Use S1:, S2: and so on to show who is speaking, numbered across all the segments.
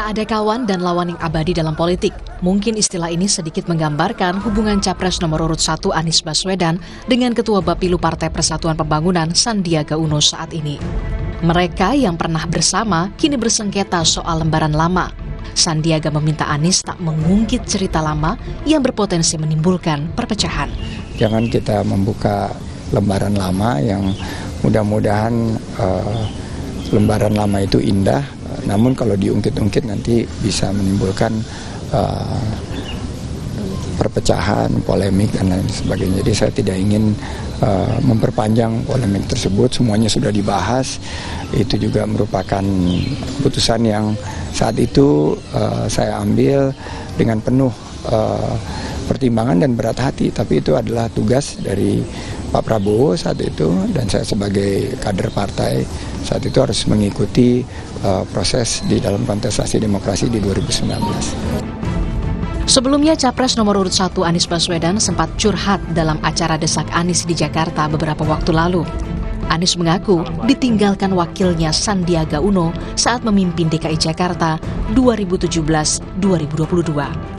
S1: Tak ada kawan dan lawan yang abadi dalam politik. Mungkin istilah ini sedikit menggambarkan hubungan Capres nomor urut 1 Anies Baswedan dengan Ketua Bapilu Partai Persatuan Pembangunan Sandiaga Uno saat ini. Mereka yang pernah bersama kini bersengketa soal lembaran lama. Sandiaga meminta Anies tak mengungkit cerita lama yang berpotensi menimbulkan perpecahan.
S2: Jangan kita membuka lembaran lama yang mudah-mudahan lembaran lama itu indah, namun kalau diungkit-ungkit nanti bisa menimbulkan perpecahan, polemik, dan lain sebagainya. Jadi saya tidak ingin memperpanjang polemik tersebut, semuanya sudah dibahas. Itu juga merupakan keputusan yang saat itu saya ambil dengan penuh pertimbangan dan berat hati, tapi itu adalah tugas dari Pak Prabowo saat itu, dan saya sebagai kader partai saat itu harus mengikuti proses di dalam kontestasi demokrasi di 2019.
S1: Sebelumnya, Capres nomor urut 1 Anies Baswedan sempat curhat dalam acara Desak Anies di Jakarta beberapa waktu lalu. Anies mengaku ditinggalkan wakilnya Sandiaga Uno saat memimpin DKI Jakarta 2017-2022.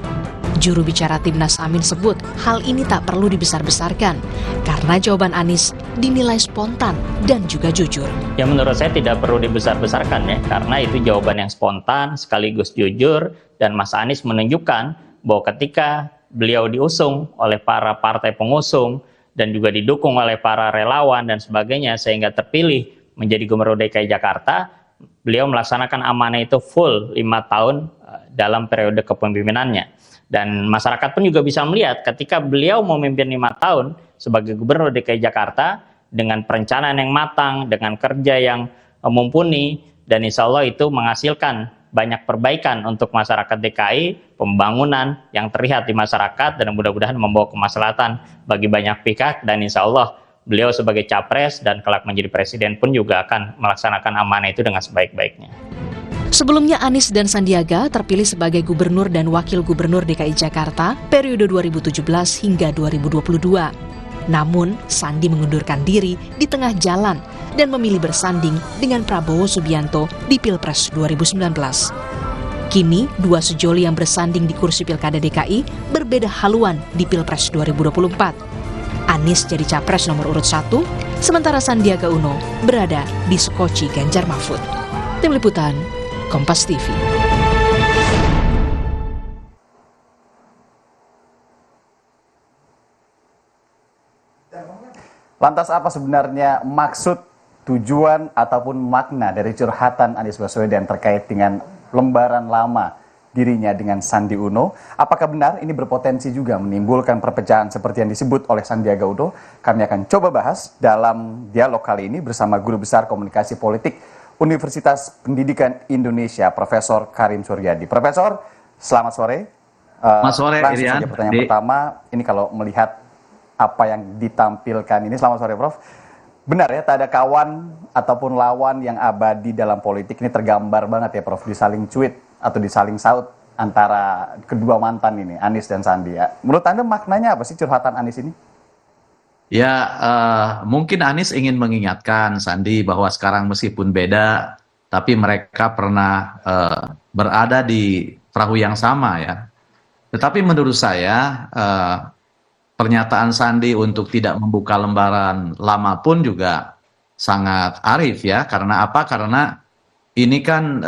S1: Juru bicara Timnas Amin sebut hal ini tak perlu dibesar-besarkan karena jawaban Anies dinilai spontan dan juga jujur.
S3: Ya, menurut saya tidak perlu dibesar-besarkan ya, karena itu jawaban yang spontan sekaligus jujur, dan Mas Anies menunjukkan bahwa ketika beliau diusung oleh para partai pengusung dan juga didukung oleh para relawan dan sebagainya sehingga terpilih menjadi Gubernur DKI Jakarta, beliau melaksanakan amanah itu full 5 tahun dalam periode kepemimpinannya. Dan masyarakat pun juga bisa melihat ketika beliau memimpin 5 tahun sebagai Gubernur DKI Jakarta dengan perencanaan yang matang, dengan kerja yang mumpuni, dan insya Allah itu menghasilkan banyak perbaikan untuk masyarakat DKI, pembangunan yang terlihat di masyarakat, dan mudah-mudahan membawa kemaslahatan bagi banyak pihak, dan insya Allah beliau sebagai capres dan kelak menjadi presiden pun juga akan melaksanakan amanah itu dengan sebaik-baiknya.
S1: Sebelumnya Anies dan Sandiaga terpilih sebagai gubernur dan wakil gubernur DKI Jakarta periode 2017 hingga 2022. Namun, Sandi mengundurkan diri di tengah jalan dan memilih bersanding dengan Prabowo Subianto di Pilpres 2019. Kini, dua sejoli yang bersanding di kursi Pilkada DKI berbeda haluan di Pilpres 2024. Anies jadi capres nomor urut 1, sementara Sandiaga Uno berada di sekoci Ganjar Mahfud. Tim Liputan, Kompas TV.
S4: Lantas apa sebenarnya maksud, tujuan, ataupun makna dari curhatan Anies Baswedan terkait dengan lembaran lama dirinya dengan Sandi Uno? Apakah benar ini berpotensi juga menimbulkan perpecahan seperti yang disebut oleh Sandiaga Uno? Kami akan coba bahas dalam dialog kali ini bersama Guru Besar Komunikasi Politik Universitas Pendidikan Indonesia, Profesor Karim Suryadi. Profesor, selamat sore.
S5: Selamat sore,
S4: langsung
S5: Irian.
S4: saja pertanyaan pertama, ini kalau melihat apa yang ditampilkan ini, selamat sore Prof. Benar ya, tak ada kawan ataupun lawan yang abadi dalam politik. Ini tergambar banget ya Prof, di saling cuit atau di saling saut antara kedua mantan ini, Anies dan Sandi ya. Menurut Anda maknanya apa sih curhatan Anies ini?
S5: Ya, mungkin Anies ingin mengingatkan Sandi bahwa sekarang meskipun beda, tapi mereka pernah berada di perahu yang sama ya. Tetapi menurut saya, pernyataan Sandi untuk tidak membuka lembaran lama pun juga sangat arif ya. Karena apa? Karena ini kan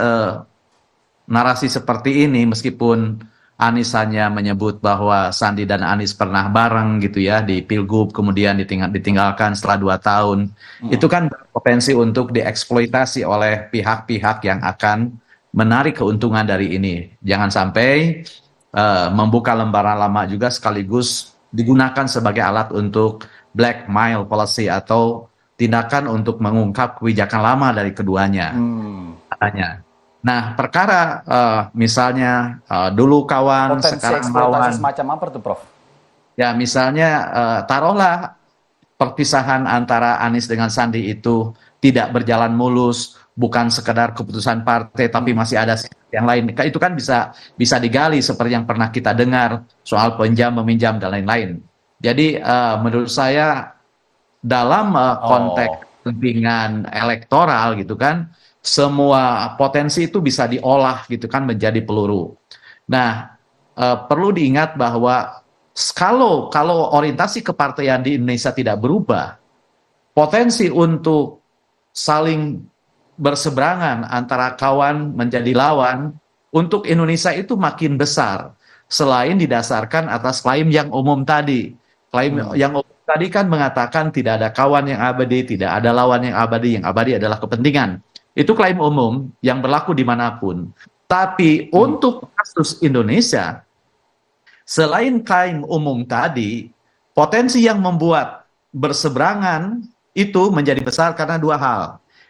S5: narasi seperti ini, meskipun Anies hanya menyebut bahwa Sandi dan Anies pernah bareng gitu ya di Pilgub, kemudian ditinggalkan setelah 2 tahun. Itu kan berpotensi untuk dieksploitasi oleh pihak-pihak yang akan menarik keuntungan dari ini. Jangan sampai membuka lembaran lama juga sekaligus digunakan sebagai alat untuk blackmail policy atau tindakan untuk mengungkap kebijakan lama dari keduanya. Katanya. Nah, perkara misalnya dulu kawan,
S4: Potensi
S5: sekarang
S4: eksploitasi
S5: lawan.
S4: semacam apa tuh Prof?
S5: Ya, misalnya taruhlah perpisahan antara Anies dengan Sandi itu tidak berjalan mulus, bukan sekedar keputusan partai, tapi masih ada yang lain. Itu kan bisa digali seperti yang pernah kita dengar soal pinjam meminjam dan lain-lain. Jadi menurut saya dalam konteks kepentingan elektoral gitu kan, semua potensi itu bisa diolah gitu kan menjadi peluru. Nah, perlu diingat bahwa kalau orientasi kepartaian di Indonesia tidak berubah, potensi untuk saling berseberangan antara kawan menjadi lawan untuk Indonesia itu makin besar, selain didasarkan atas klaim yang umum tadi. Klaim yang umum tadi kan mengatakan tidak ada kawan yang abadi, tidak ada lawan yang abadi adalah kepentingan. Itu klaim umum yang berlaku dimanapun. Tapi untuk kasus Indonesia, selain klaim umum tadi, potensi yang membuat berseberangan itu menjadi besar karena dua hal.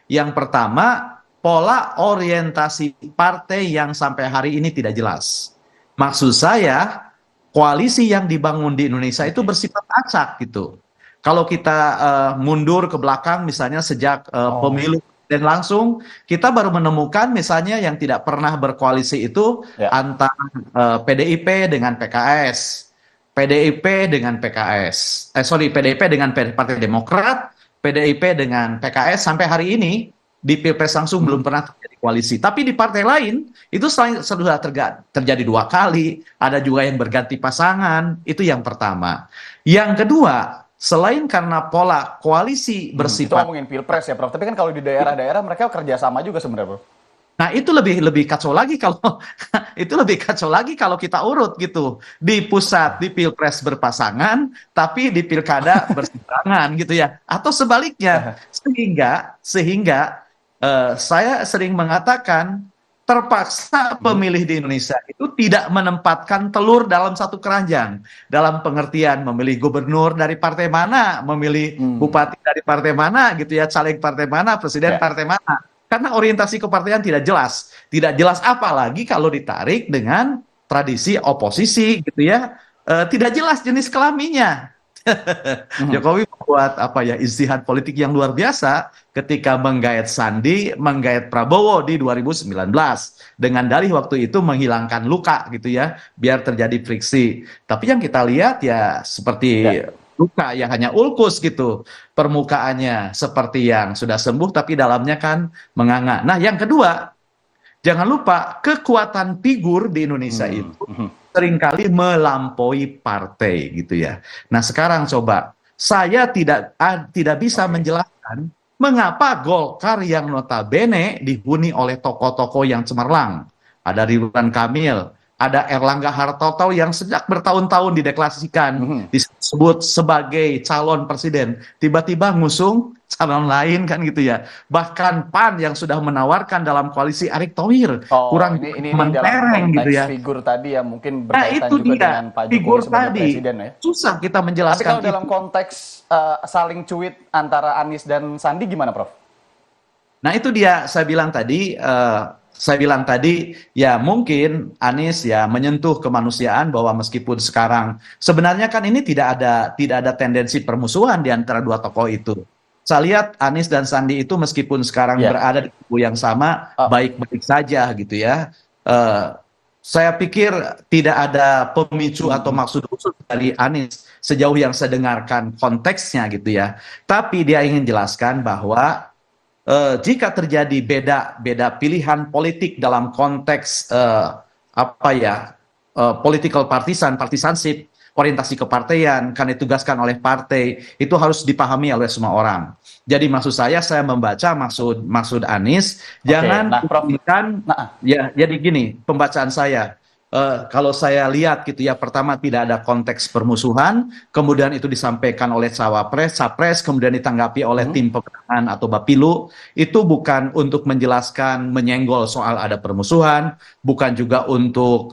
S5: Yang pertama, pola orientasi partai yang sampai hari ini tidak jelas. Maksud saya, koalisi yang dibangun di Indonesia itu bersifat acak gitu. Kalau kita mundur ke belakang misalnya sejak pemilu dan langsung, kita baru menemukan misalnya yang tidak pernah berkoalisi itu antara PDIP dengan PKS, PDIP dengan PKS, PDIP dengan Partai Demokrat, PDIP dengan PKS sampai hari ini di Pilpres langsung belum pernah terjadi koalisi. Tapi di partai lain itu sudah terjadi 2 kali, ada juga yang berganti pasangan, itu yang pertama. Yang kedua, selain karena pola koalisi
S4: Itu
S5: bersifat
S4: ngomongin Pilpres ya, Prof. Tapi kan kalau di daerah-daerah mereka kerjasama juga sebenarnya, Prof.
S5: Nah, itu lebih kacau lagi kalau itu lebih kacau lagi kalau kita urut gitu. Di pusat di Pilpres berpasangan, tapi di Pilkada berseberangan gitu ya. Atau sebaliknya. Sehingga saya sering mengatakan terpaksa pemilih di Indonesia itu tidak menempatkan telur dalam satu keranjang. Dalam pengertian memilih gubernur dari partai mana, memilih bupati dari partai mana gitu ya, caleg partai mana, presiden partai mana. Karena orientasi kepartaian tidak jelas. Tidak jelas apalagi kalau ditarik dengan tradisi oposisi gitu ya. Tidak jelas jenis kelaminnya. Jokowi membuat istihad politik yang luar biasa ketika menggait Sandi, menggait Prabowo di 2019 dengan dalih waktu itu menghilangkan luka gitu ya, biar terjadi friksi. Tapi yang kita lihat ya seperti luka yang hanya ulkus gitu, permukaannya seperti yang sudah sembuh tapi dalamnya kan menganga. Nah, yang kedua, jangan lupa kekuatan figur di Indonesia itu seringkali melampaui partai gitu ya. Nah, sekarang coba saya tidak bisa menjelaskan mengapa Golkar yang notabene dihuni oleh tokoh-tokoh yang cemerlang. Ada Ridwan Kamil, ada Erlangga Hartarto yang sejak bertahun-tahun dideklarasikan disebut sebagai calon presiden, tiba-tiba ngusung calon lain kan gitu ya. Bahkan PAN yang sudah menawarkan dalam koalisi Erick Thohir kurang
S4: ini
S5: mentereng gitu ya.
S4: Figur tadi yang mungkin berkaitan
S5: itu
S4: juga dengan Pak Jokowi sebagai presiden ya.
S5: Susah kita menjelaskan.
S4: Tapi kalau dalam konteks saling cuit antara Anies dan Sandi gimana, Prof?
S5: Nah, itu dia saya bilang tadi ya mungkin Anies ya menyentuh kemanusiaan bahwa meskipun sekarang sebenarnya kan ini tidak ada tendensi permusuhan di antara dua tokoh itu. Saya lihat Anies dan Sandi itu meskipun sekarang berada di kubu yang sama baik-baik saja gitu ya. Saya pikir tidak ada pemicu atau maksud khusus dari Anies sejauh yang saya dengarkan konteksnya gitu ya. Tapi dia ingin jelaskan bahwa jika terjadi beda pilihan politik dalam konteks political partisanship, orientasi kepartaian, karena ditugaskan oleh partai, itu harus dipahami oleh semua orang. Jadi maksud saya membaca maksud Anies, jangan jadi gini pembacaan saya. Kalau saya lihat gitu ya, pertama tidak ada konteks permusuhan, kemudian itu disampaikan oleh capres, kemudian ditanggapi oleh tim pemenangan atau Bapilu, itu bukan untuk menjelaskan menyenggol soal ada permusuhan, bukan juga untuk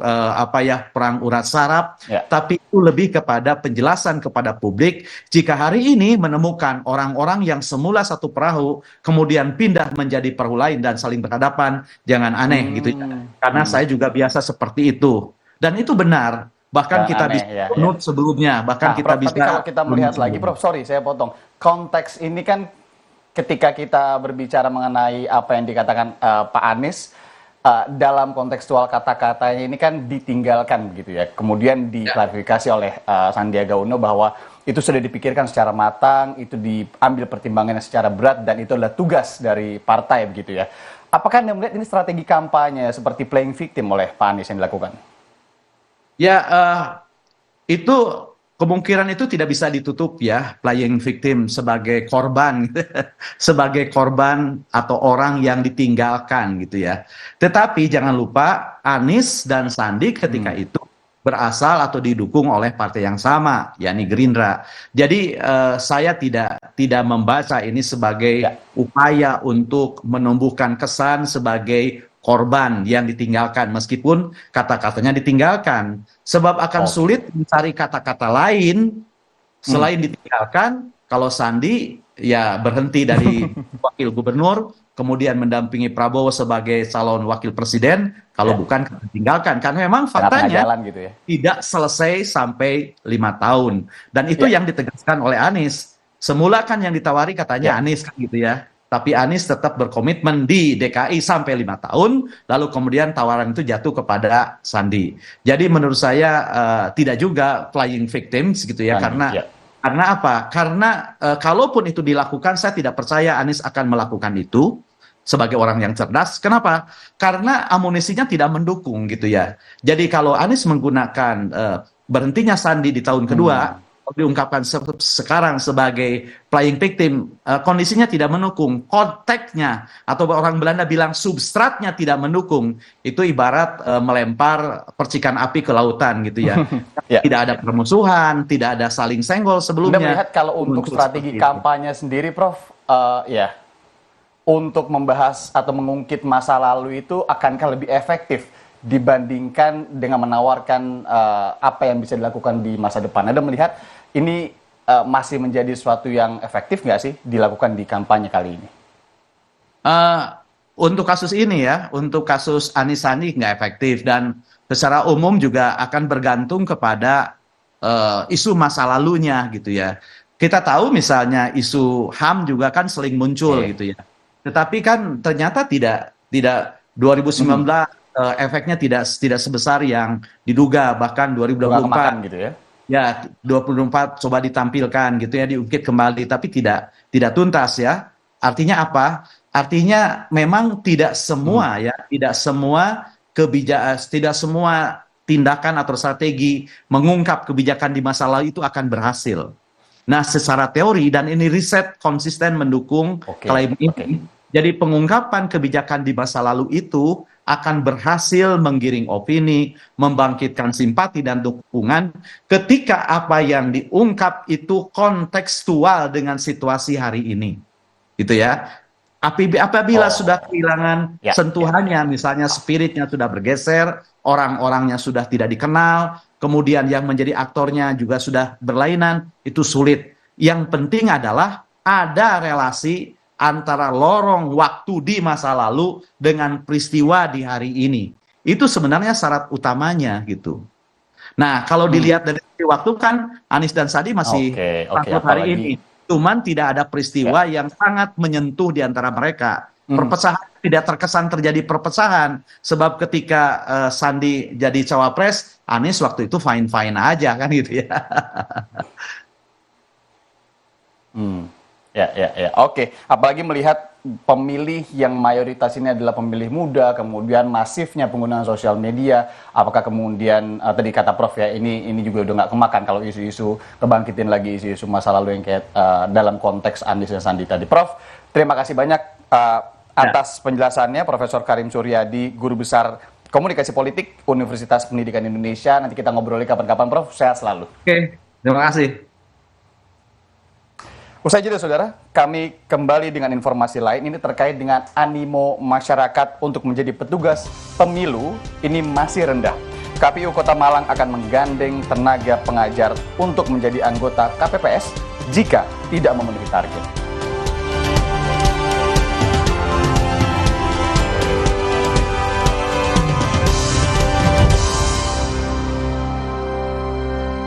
S5: perang urat saraf, tapi itu lebih kepada penjelasan kepada publik jika hari ini menemukan orang-orang yang semula satu perahu kemudian pindah menjadi perahu lain dan saling berhadapan, jangan aneh gitu ya. Karena saya juga biasa seperti itu. Dan itu benar, bahkan kita bisa menurut sebelumnya, bahkan kita
S4: Prof,
S5: bisa.
S4: tapi kalau kita melihat lagi, Prof, sorry saya potong. Konteks ini kan ketika kita berbicara mengenai apa yang dikatakan Pak Anies, dalam kontekstual kata-katanya ini kan ditinggalkan begitu ya. Kemudian diklarifikasi oleh Sandiaga Uno bahwa itu sudah dipikirkan secara matang, itu diambil pertimbangannya secara berat, dan itu adalah tugas dari partai begitu ya. Apakah Anda melihat ini strategi kampanye seperti playing victim oleh Pak Anies yang dilakukan?
S5: Ya, itu kemungkinan itu tidak bisa ditutup ya, playing victim sebagai korban, sebagai korban atau orang yang ditinggalkan gitu ya. Tetapi jangan lupa Anies dan Sandi ketika itu berasal atau didukung oleh partai yang sama, yakni Gerindra. Jadi saya tidak membaca ini sebagai upaya untuk menumbuhkan kesan sebagai korban yang ditinggalkan, meskipun kata-katanya ditinggalkan. Sebab akan sulit mencari kata-kata lain selain ditinggalkan kalau Sandi ya berhenti dari wakil gubernur, kemudian mendampingi Prabowo sebagai calon wakil presiden, kalau bukan ditinggalkan. Karena memang faktanya
S4: gitu ya,
S5: tidak selesai sampai 5 tahun. Dan itu yang ditegaskan oleh Anies. Semula kan yang ditawari katanya Anies kan gitu ya. Tapi Anies tetap berkomitmen di DKI sampai 5 tahun, lalu kemudian tawaran itu jatuh kepada Sandi. Jadi menurut saya tidak juga playing victims gitu ya, karena apa? Karena kalaupun itu dilakukan, saya tidak percaya Anies akan melakukan itu sebagai orang yang cerdas. Kenapa? Karena amunisinya tidak mendukung gitu ya. Jadi kalau Anies menggunakan berhentinya Sandi di tahun kedua, diungkapkan sekarang sebagai playing victim, kondisinya tidak mendukung, konteksnya atau orang Belanda bilang substratnya tidak mendukung, itu ibarat melempar percikan api ke lautan gitu ya. Tidak ada permusuhan, tidak ada saling senggol sebelumnya.
S4: Anda melihat kalau untuk strategi kampanye sendiri, Prof, untuk membahas atau mengungkit masa lalu itu akankah lebih efektif dibandingkan dengan menawarkan apa yang bisa dilakukan di masa depan? Anda melihat ini masih menjadi sesuatu yang efektif nggak sih dilakukan di kampanye kali ini?
S5: Untuk kasus ini ya, untuk kasus Anies Sandi nggak efektif, dan secara umum juga akan bergantung kepada isu masa lalunya gitu ya. Kita tahu misalnya isu HAM juga kan sering muncul gitu ya. Tetapi kan ternyata tidak 2019 efeknya tidak sebesar yang diduga, bahkan 2024
S4: gitu ya.
S5: Ya, 2024 coba ditampilkan gitu ya, diungkit kembali, tapi tidak tuntas ya. Artinya apa? Artinya memang tidak semua tidak semua tidak semua tindakan atau strategi mengungkap kebijakan di masa lalu itu akan berhasil. Nah, secara teori, dan ini riset konsisten mendukung klaim ini, jadi pengungkapan kebijakan di masa lalu itu akan berhasil menggiring opini, membangkitkan simpati dan dukungan ketika apa yang diungkap itu kontekstual dengan situasi hari ini. Gitu ya. Apabila sudah kehilangan sentuhannya, misalnya spiritnya sudah bergeser, orang-orangnya sudah tidak dikenal, kemudian yang menjadi aktornya juga sudah berlainan, itu sulit. Yang penting adalah ada relasi antara lorong waktu di masa lalu dengan peristiwa di hari ini. Itu sebenarnya syarat utamanya gitu. Nah, kalau dilihat dari waktu kan Anies dan Sandi masih hari ini. Cuman tidak ada peristiwa yang sangat menyentuh di antara mereka. Perpecahan tidak terkesan terjadi perpecahan. Sebab ketika Sandi jadi cawapres, Anies waktu itu fine-fine aja kan gitu ya.
S4: Oke. Apalagi melihat pemilih yang mayoritas ini adalah pemilih muda, kemudian masifnya penggunaan sosial media. Apakah kemudian tadi kata Prof ya, ini juga udah nggak kemakan kalau isu-isu kebangkitin lagi isu-isu masa lalu yang kayak dalam konteks Anies dan Sandi tadi. Prof, terima kasih banyak atas penjelasannya, Profesor Karim Suryadi, Guru Besar Komunikasi Politik Universitas Pendidikan Indonesia. Nanti kita ngobrol kapan-kapan, Prof. Sehat selalu.
S5: Oke, terima kasih.
S4: Usai jeda, saudara, kami kembali dengan informasi lain. Ini terkait dengan animo masyarakat untuk menjadi petugas pemilu ini masih rendah. KPU Kota Malang akan menggandeng tenaga pengajar untuk menjadi anggota KPPS jika tidak memenuhi target.